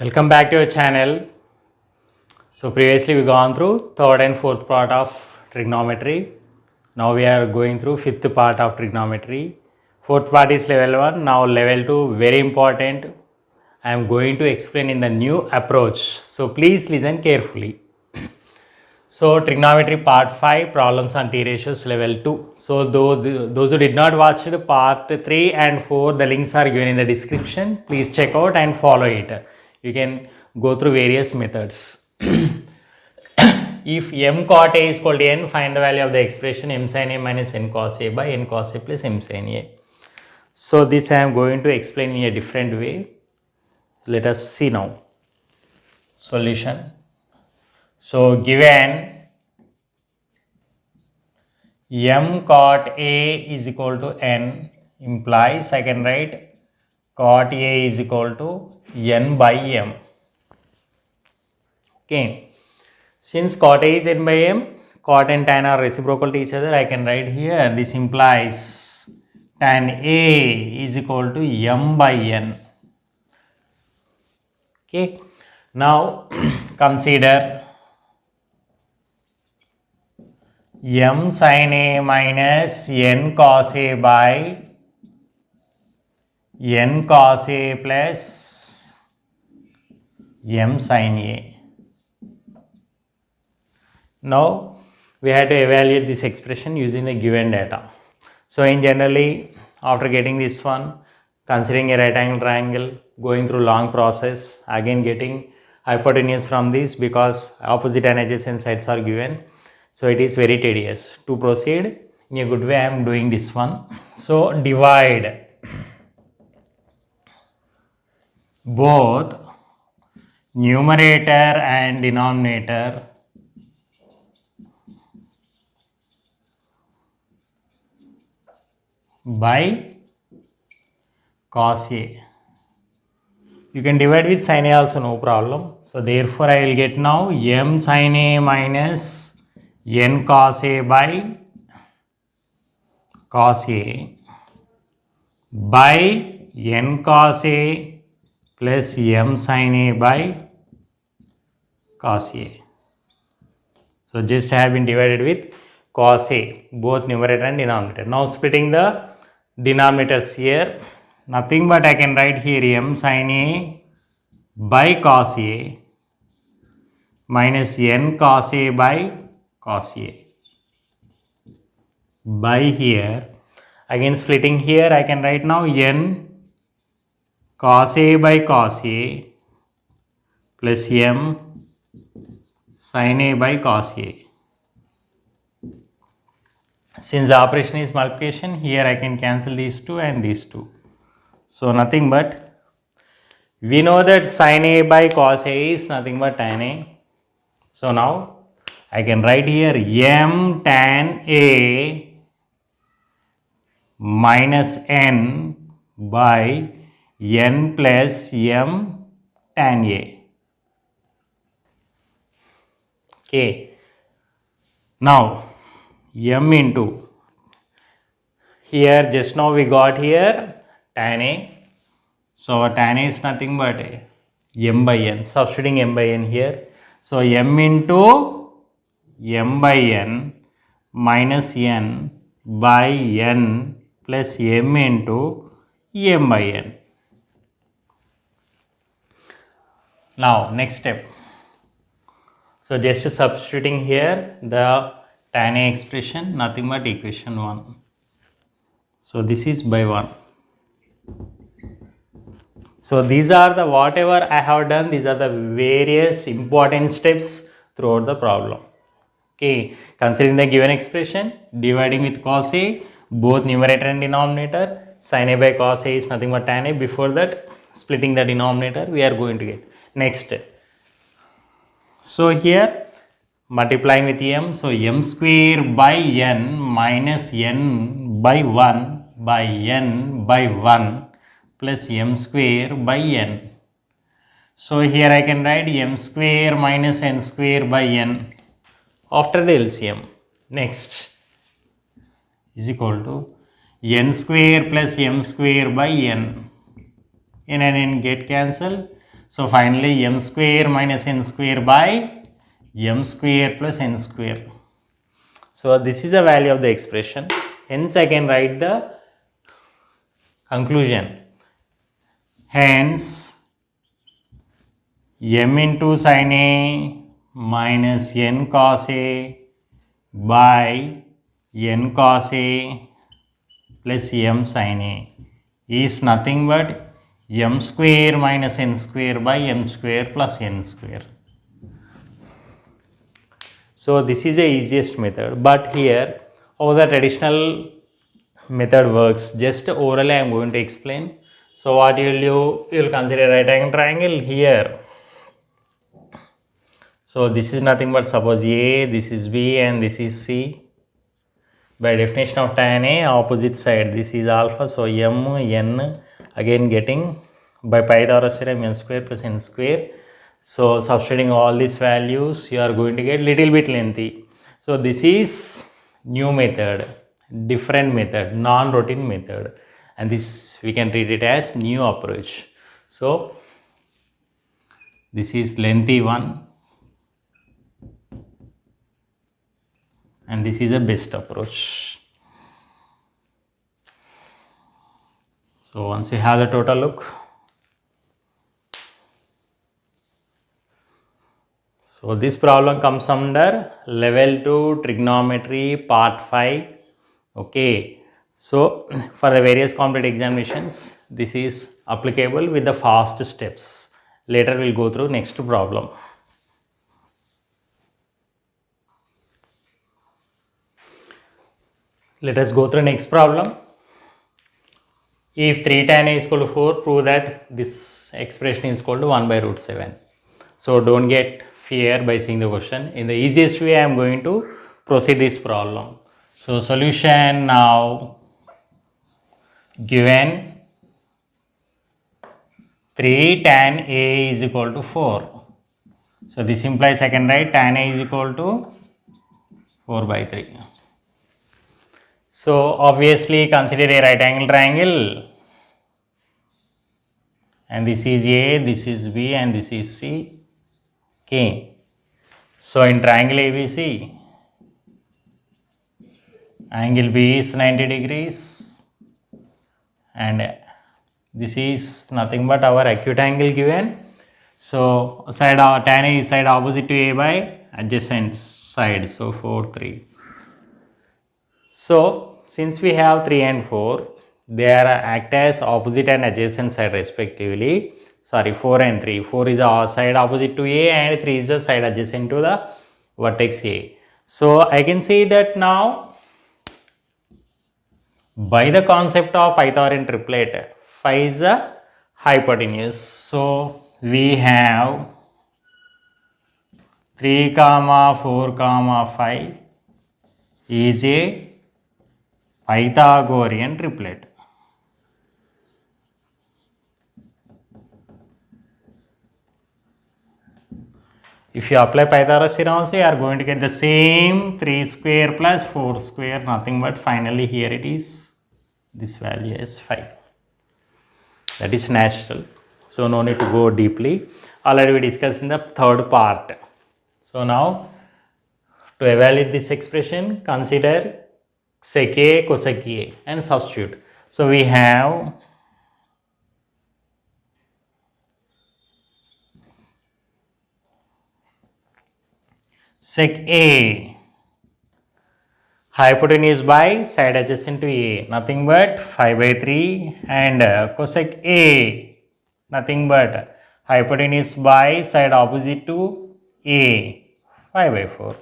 Welcome back to your channel. So previously we gone through third and fourth part of trigonometry. Now we are going through fifth part of trigonometry. Fourth part is level 1. Now level 2, very important. I am going to explain in the new approach. So please listen carefully. So trigonometry part 5, problems on t ratios level 2. So those who did not watch it, part 3 and 4, the links are given in the description. Please check out and follow it. You can go through various methods. If m cot a is equal to n, find the value of the expression m sin a minus n cos a by n cos a plus m sin a. So this I am going to explain in a different way. Let us see now. Solution. So given m cot a is equal to n implies I can write cot a is equal to n by m. Okay. Since cot a is n by m, cot and tan are reciprocal to each other, I can write here this implies tan a is equal to m by n. Okay. Now consider m sin a minus n cos a by n cos a plus m sin a. Now we had to evaluate this expression using the given data. So in generally, after getting this one, considering a right angle triangle, going through long process, again getting hypotenuse from this because opposite and adjacent sides are given. So it is very tedious. To proceed in a good way, I am doing this one. So divide both numerator and denominator by cos a. You can divide with sin a also, no problem. So therefore I will get now m sin a minus n cos a by cos a by n cos a plus m sin a by cos a. So just have been divided with cos a, both numerator and denominator. Now splitting the denominators here, nothing but I can write here m sin a by cos a minus n cos a by cos a. By here, again splitting here, I can write now n cos a by cos a plus m sin a by cos a. Since the operation is multiplication, here I can cancel these two and these two. So nothing but, we know that sin a by cos a is nothing but tan a. So now I can write here m tan a minus n by n plus m tan a. Okay. Now m into, here just now we got here tan a. So tan a is nothing but m by n, substituting m by n here. So m into m by n minus n by n plus m into m by n. Now next step. So just substituting here the tan a expression, nothing but equation 1. So this is by 1. So these are the whatever I have done, these are the various important steps throughout the problem. Okay, considering the given expression, dividing with cos a, both numerator and denominator, sin a by cos a is nothing but tan a. Before that, splitting the denominator, we are going to get. Next. So here, multiplying with m, so m square by n minus n by 1 by n by 1 plus m square by n. So here I can write m square minus n square by n after the LCM. Next is equal to n square plus m square by n. N and n get cancelled. So finally m square minus n square by m square plus n square. So this is the value of the expression. Hence I can write the conclusion. Hence m into sin A minus n cos A by n cos A plus m sin A is nothing but m square minus n square by m square plus n square. So this is the easiest method, but here how the traditional method works, just orally I am going to explain. So what you will do, you will consider right angle triangle here. So this is nothing but suppose A, this is B and this is C. By definition of tan A, opposite side, this is alpha, so m, n, again getting by Pythagoras theorem n square plus n square. So substituting all these values, you are going to get little bit lengthy. So this is new method, different method, non-routine method, and this we can treat it as new approach. So this is lengthy one, and this is the best approach. So once you have the total look, so this problem comes under level 2 trigonometry part 5. Okay, so for the various competitive examinations, this is applicable with the fast steps. Later we'll go through next problem. Let us go through next problem. If 3 tan A is equal to 4, prove that this expression is equal to 1 by root 7. So don't get fear by seeing the question. In the easiest way, I am going to proceed this problem. So solution now, given 3 tan A is equal to 4. So this implies I can write tan A is equal to 4 by 3. So obviously consider a right angle triangle, and this is A, this is B and this is C. Okay. So in triangle ABC, angle B is 90 degrees and this is nothing but our acute angle given. So side tan A is side opposite to A by adjacent side, so 4, 3. So since we have 3 and 4, they are act as opposite and adjacent side respectively. Sorry, 4 and 3. 4 is the side opposite to A and 3 is the side adjacent to the vertex A. So I can say that now by the concept of Pythagorean triplet, phi is the hypotenuse. So we have 3, 4, 5 is a Pythagorean triplet. If you apply Pythagoras theorem also, you are going to get the same 3 square plus 4 square, nothing but finally here it is, this value is 5. That is natural. So no need to go deeply. Already we discussed in the third part. So now to evaluate this expression, consider sec A, cosec A and substitute. So we have sec A, hypotenuse by side adjacent to A, nothing but 5 by 3, and cosec A, nothing but hypotenuse by side opposite to A, 5 by 4.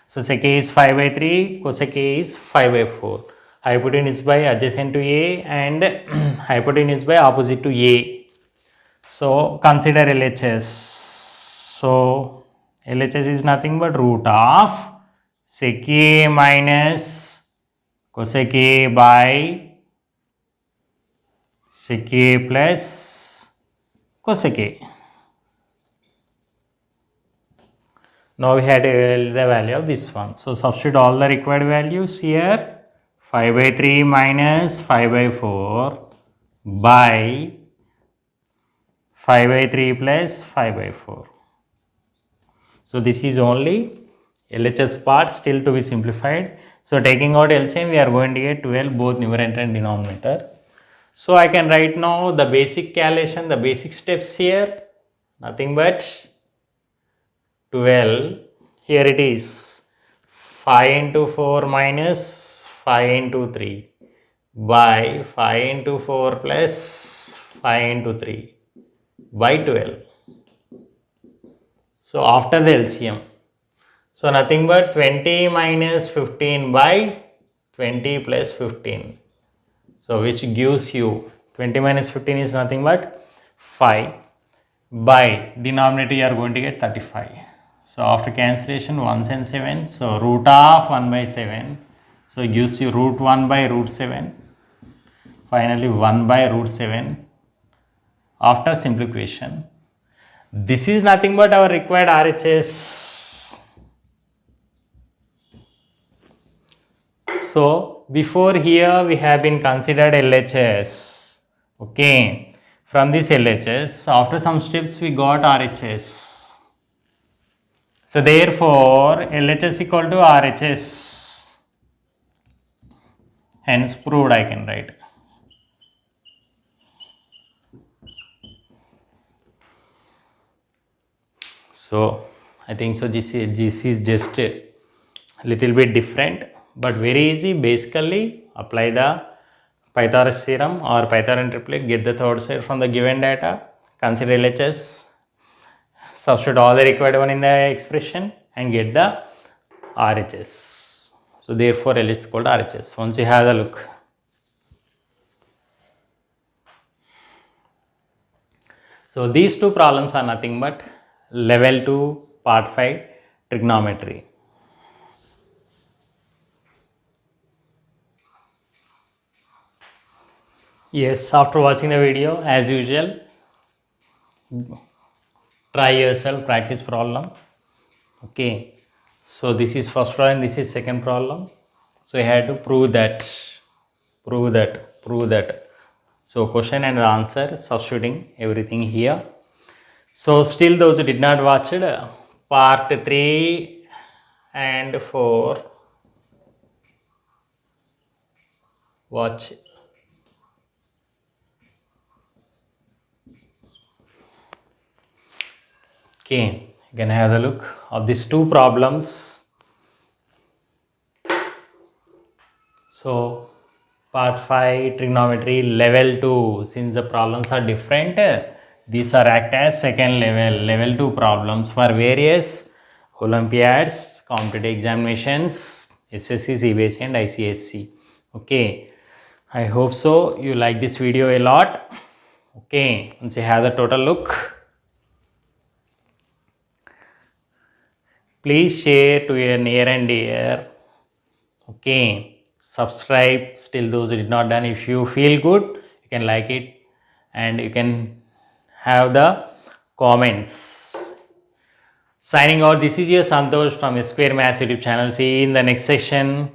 So sec A is 5 by 3, cosec A is 5 by 4. Hypotenuse by adjacent to A and hypotenuse by opposite to A. So consider LHS. So LHS is nothing but root of sec A minus cosec A by sec A plus cosec A. Now we had the value of this one. So substitute all the required values here. 5 by 3 minus 5 by 4 by 5 by 3 plus 5 by 4. So this is only LHS part still to be simplified. So taking out LCM, we are going to get 12 both numerator and denominator. So I can write now the basic calculation, the basic steps here, nothing but 12. Here it is 5 into 4 minus 5 into 3 by 5 into 4 plus 5 into 3 by 12. So after the LCM, so nothing but 20 minus 15 by 20 plus 15. So which gives you 20 minus 15 is nothing but 5 by denominator you are going to get 35. So after cancellation 1s and 7, so root of 1 by 7. So it gives you root 1 by root 7. Finally 1 by root 7 after simplification. This is nothing but our required RHS. So before here we have been considered LHS. Okay. From this LHS, after some steps we got RHS. So therefore LHS equal to RHS. Hence proved I can write. So I think so this is just a little bit different but very easy. Basically apply the Pythagoras theorem or Pythagorean triplet, get the third side from the given data, consider LHS, substitute all the required one in the expression and get the RHS. So therefore LHS is called RHS. Once you have a look. So these two problems are nothing but level 2 part 5 trigonometry. Yes, after watching the video, as usual, try yourself, practice problem. Okay, so this is first problem, this is second problem. So you have to prove that. So question and answer, substituting everything here. So still those who did not watch it, part 3 and 4, watch. Okay, you can have a look of these two problems. So part 5 trigonometry level 2, since the problems are different, these are act as second level 2 problems for various Olympiads, competitive examinations, SSC, CBSE and ICSE. Okay, I hope so you like this video a lot. Okay, once you have the total look, please share to your near and dear. Okay, subscribe still those who did not done. If you feel good, you can like it and you can have the comments. Signing out, this is your Santosh from Square Maths YouTube channel. See you in the next session.